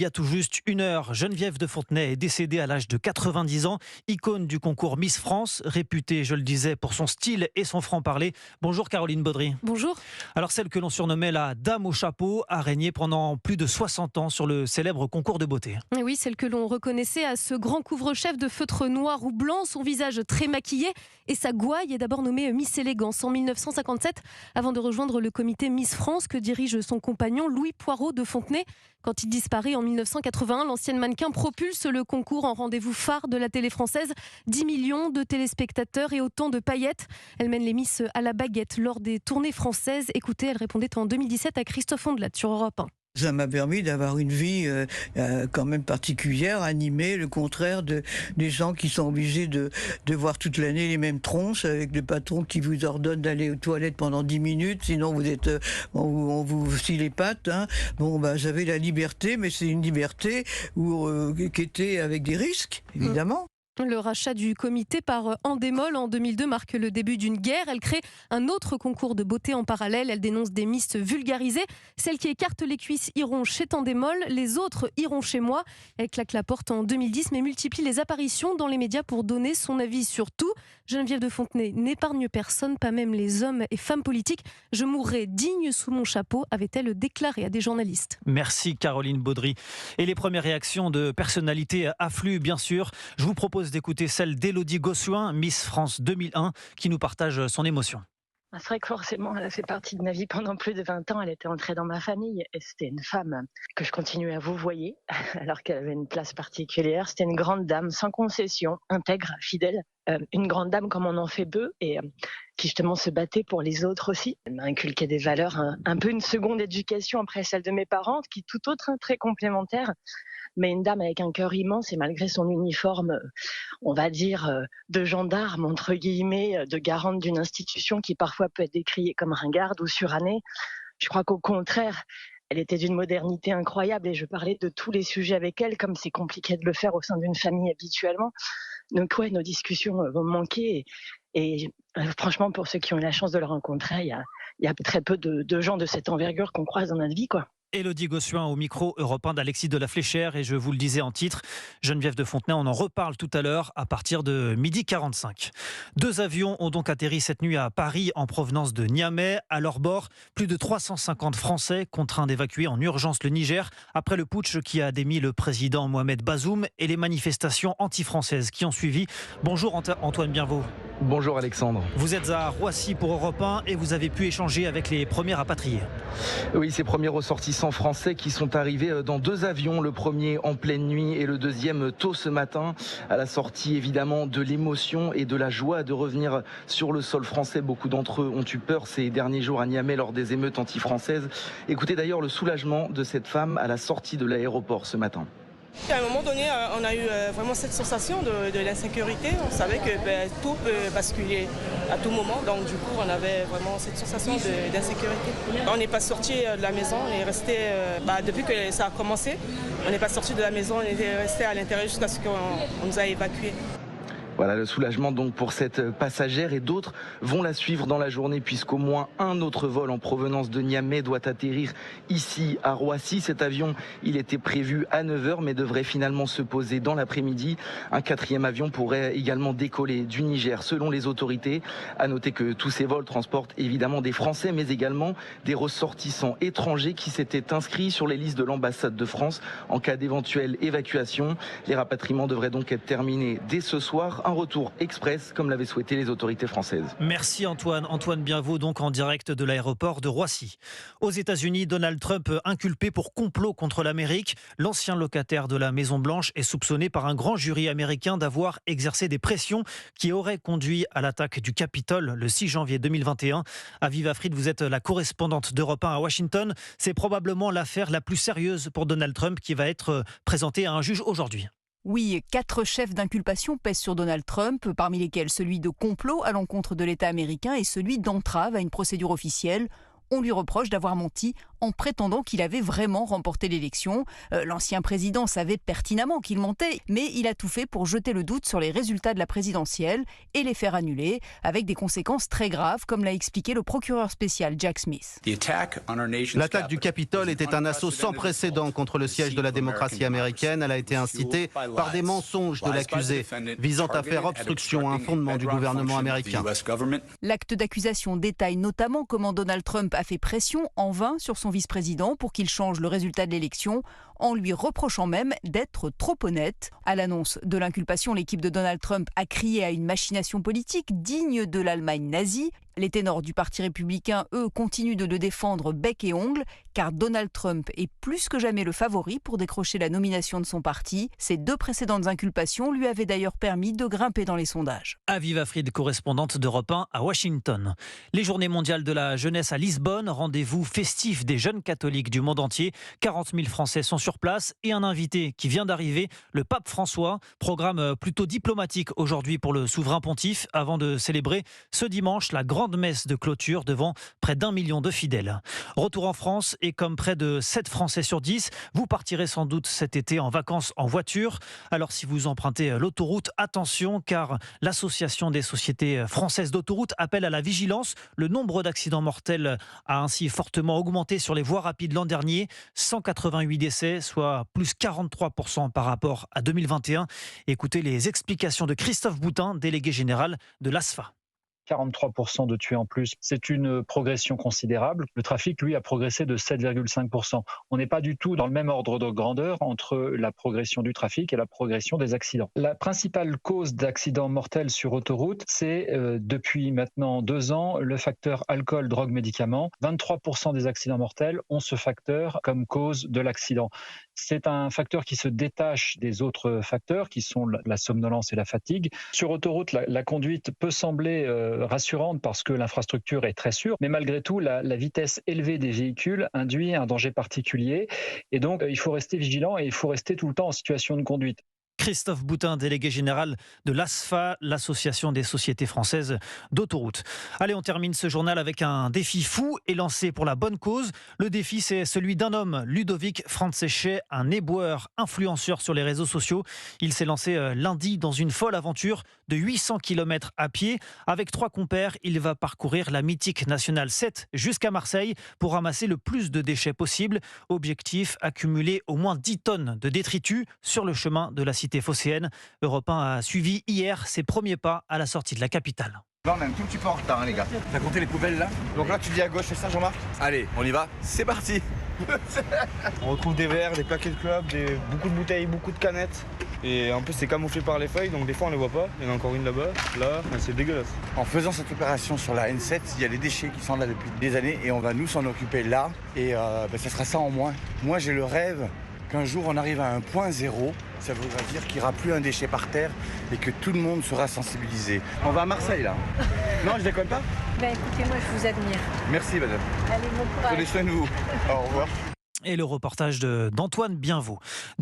Il y a tout juste une heure, Geneviève de Fontenay est décédée à l'âge de 90 ans, icône du concours Miss France, réputée, je le disais, pour son style et son franc-parler. Bonjour Caroline Baudry. Bonjour. Alors celle que l'on surnommait la Dame au chapeau a régné pendant plus de 60 ans sur le célèbre concours de beauté. Et oui, celle que l'on reconnaissait à ce grand couvre-chef de feutre noir ou blanc, son visage très maquillé et sa gouaille est d'abord nommée Miss Élégance en 1957 avant de rejoindre le comité Miss France que dirige son compagnon Louis Poirot de Fontenay. Quand il disparaît en 1981, l'ancienne mannequin propulse le concours en rendez-vous phare de la télé française. 10 millions de téléspectateurs et autant de paillettes. Elle mène les Miss à la baguette lors des tournées françaises. Écoutez, elle répondait en 2017 à Christophe Ondelat sur Europe 1. Ça m'a permis d'avoir une vie quand même particulière, animée, le contraire des gens qui sont obligés de voir toute l'année les mêmes tronches avec le patron qui vous ordonne d'aller aux toilettes pendant 10 minutes, sinon vous êtes, on vous scie les pattes. Hein. Bon, j'avais la liberté, mais c'est une liberté qui était avec des risques, évidemment. Le rachat du comité par Endemol en 2002 marque le début d'une guerre. Elle crée un autre concours de beauté en parallèle. Elle dénonce des Miss vulgarisées. Celles qui écartent les cuisses iront chez Endemol, les autres iront chez moi. Elle claque la porte en 2010 mais multiplie les apparitions dans les médias pour donner son avis sur tout. Geneviève de Fontenay n'épargne personne, pas même les hommes et femmes politiques. Je mourrai digne sous mon chapeau, avait-elle déclaré à des journalistes. Merci Caroline Baudry. Et les premières réactions de personnalités affluent bien sûr. Je vous propose d'écouter celle d'Élodie Gossuin, Miss France 2001, qui nous partage son émotion. C'est vrai que forcément, elle a fait partie de ma vie pendant plus de 20 ans. Elle était entrée dans ma famille et c'était une femme que je continuais à vouvoyer alors qu'elle avait une place particulière. C'était une grande dame sans concession, intègre, fidèle. Une grande dame comme on en fait peu et qui justement se battait pour les autres aussi. Elle m'a inculqué des valeurs, un peu une seconde éducation après celle de mes parents, qui tout autre, très complémentaire. Mais une dame avec un cœur immense et malgré son uniforme, on va dire, de gendarme, entre guillemets, de garante d'une institution qui parfois peut être décriée comme ringarde ou surannée, je crois qu'au contraire, elle était d'une modernité incroyable et je parlais de tous les sujets avec elle, comme c'est compliqué de le faire au sein d'une famille habituellement. Donc ouais, nos discussions vont me manquer et franchement, pour ceux qui ont eu la chance de le rencontrer, il y a très peu de gens de cette envergure qu'on croise dans notre vie, quoi. Élodie Gossuin au micro européen d'Alexis de la Fléchère et je vous le disais en titre, Geneviève de Fontenay, on en reparle tout à l'heure à partir de 12h45. 2 avions ont donc atterri cette nuit à Paris en provenance de Niamey. À leur bord, plus de 350 Français contraints d'évacuer en urgence le Niger après le putsch qui a démis le président Mohamed Bazoum et les manifestations anti-françaises qui ont suivi. Bonjour Antoine Bienvaux. Bonjour Alexandre. Vous êtes à Roissy pour Europe 1 et vous avez pu échanger avec les premiers rapatriés. Oui, ces premiers ressortissants français qui sont arrivés dans 2 avions, le premier en pleine nuit et le deuxième tôt ce matin, à la sortie évidemment de l'émotion et de la joie de revenir sur le sol français. Beaucoup d'entre eux ont eu peur ces derniers jours à Niamey lors des émeutes anti-françaises. Écoutez d'ailleurs le soulagement de cette femme à la sortie de l'aéroport ce matin. À un moment donné, on a eu vraiment cette sensation de l'insécurité. On savait que tout peut basculer à tout moment. Donc du coup, on avait vraiment cette sensation d'insécurité. On n'est pas sorti de la maison, on est resté, depuis que ça a commencé, on n'est pas sorti de la maison, on était resté à l'intérieur jusqu'à ce qu'on nous a évacués. Voilà le soulagement donc pour cette passagère et d'autres vont la suivre dans la journée puisqu'au moins un autre vol en provenance de Niamey doit atterrir ici à Roissy. Cet avion, il était prévu à 9h mais devrait finalement se poser dans l'après-midi. Un 4e avion pourrait également décoller du Niger selon les autorités. À noter que tous ces vols transportent évidemment des Français mais également des ressortissants étrangers qui s'étaient inscrits sur les listes de l'ambassade de France en cas d'éventuelle évacuation. Les rapatriements devraient donc être terminés dès ce soir. Un retour express comme l'avaient souhaité les autorités françaises. Merci Antoine. Antoine Bienvaux donc en direct de l'aéroport de Roissy. Aux États-Unis, Donald Trump inculpé pour complot contre l'Amérique. L'ancien locataire de la Maison-Blanche est soupçonné par un grand jury américain d'avoir exercé des pressions qui auraient conduit à l'attaque du Capitole le 6 janvier 2021. Aviva Fried, vous êtes la correspondante d'Europe 1 à Washington. C'est probablement l'affaire la plus sérieuse pour Donald Trump qui va être présentée à un juge aujourd'hui. Oui, 4 chefs d'inculpation pèsent sur Donald Trump, parmi lesquels celui de complot à l'encontre de l'État américain et celui d'entrave à une procédure officielle. On lui reproche d'avoir menti en prétendant qu'il avait vraiment remporté l'élection. L'ancien président savait pertinemment qu'il mentait, mais il a tout fait pour jeter le doute sur les résultats de la présidentielle et les faire annuler, avec des conséquences très graves, comme l'a expliqué le procureur spécial Jack Smith. L'attaque du Capitole était un assaut sans précédent contre le siège de la démocratie américaine. Elle a été incitée par des mensonges de l'accusé, visant à faire obstruction à un fondement du gouvernement américain. L'acte d'accusation détaille notamment comment Donald Trump a fait pression en vain sur son vice-président pour qu'il change le résultat de l'élection, en lui reprochant même d'être trop honnête. À l'annonce de l'inculpation, l'équipe de Donald Trump a crié à une machination politique digne de l'Allemagne nazie. Les ténors du Parti républicain, eux, continuent de le défendre bec et ongle, car Donald Trump est plus que jamais le favori pour décrocher la nomination de son parti. Ses 2 précédentes inculpations lui avaient d'ailleurs permis de grimper dans les sondages. Aviva Fried, correspondante d'Europe 1 à Washington. Les Journées mondiales de la jeunesse à Lisbonne, rendez-vous festif des jeunes catholiques du monde entier. 40 000 Français sont sur place et un invité qui vient d'arriver, le pape François. Programme plutôt diplomatique aujourd'hui pour le souverain pontife, avant de célébrer ce dimanche la grande messe de clôture devant près d'1 million de fidèles. Retour en France et comme près de 7 Français sur 10, vous partirez sans doute cet été en vacances en voiture. Alors si vous empruntez l'autoroute, attention car l'Association des sociétés françaises d'autoroutes appelle à la vigilance. Le nombre d'accidents mortels a ainsi fortement augmenté sur les voies rapides l'an dernier. 188 décès, soit plus 43% par rapport à 2021. Écoutez les explications de Christophe Boutin, délégué général de l'ASFA. 43% de tués en plus, c'est une progression considérable. Le trafic, lui, a progressé de 7,5%. On n'est pas du tout dans le même ordre de grandeur entre la progression du trafic et la progression des accidents. La principale cause d'accidents mortels sur autoroute, c'est depuis maintenant 2 ans, le facteur alcool, drogue, médicaments. 23% des accidents mortels ont ce facteur comme cause de l'accident. C'est un facteur qui se détache des autres facteurs qui sont la somnolence et la fatigue. Sur autoroute, la conduite peut sembler rassurante parce que l'infrastructure est très sûre, mais malgré tout, la vitesse élevée des véhicules induit un danger particulier. Et donc, il faut rester vigilant et il faut rester tout le temps en situation de conduite. Christophe Boutin, délégué général de l'ASFA, l'Association des sociétés françaises d'autoroutes. Allez, on termine ce journal avec un défi fou et lancé pour la bonne cause. Le défi, c'est celui d'un homme, Ludovic Francesche, un éboueur influenceur sur les réseaux sociaux. Il s'est lancé lundi dans une folle aventure de 800 km à pied. Avec 3 compères, il va parcourir la mythique Nationale 7 jusqu'à Marseille pour ramasser le plus de déchets possible. Objectif, accumuler au moins 10 tonnes de détritus sur le chemin de la cité phocéenne. Europe 1 a suivi hier ses premiers pas à la sortie de la capitale. Là, on est un tout petit peu en retard, hein, les gars. T'as compté les poubelles là? Donc là, tu dis à gauche, c'est ça, Jean-Marc? Allez, on y va, c'est parti. On retrouve des verres, des paquets de clubs, beaucoup de bouteilles, beaucoup de canettes. Et en plus, c'est camouflé par les feuilles, donc des fois, on les voit pas. Il y en a encore une là-bas, là, c'est dégueulasse. En faisant cette opération sur la N7, il y a les déchets qui sont là depuis des années et on va nous s'en occuper là. Et ça sera ça en moins. Moi, j'ai le rêve qu'un jour, on arrive à un point zéro. Ça voudra dire qu'il n'y aura plus un déchet par terre et que tout le monde sera sensibilisé. On va à Marseille, là. Non, je déconne pas? Écoutez, moi, je vous admire. Merci, madame. Allez, bon courage. Prenez soin de vous. Au revoir. Et le reportage d'Antoine Bienvaux.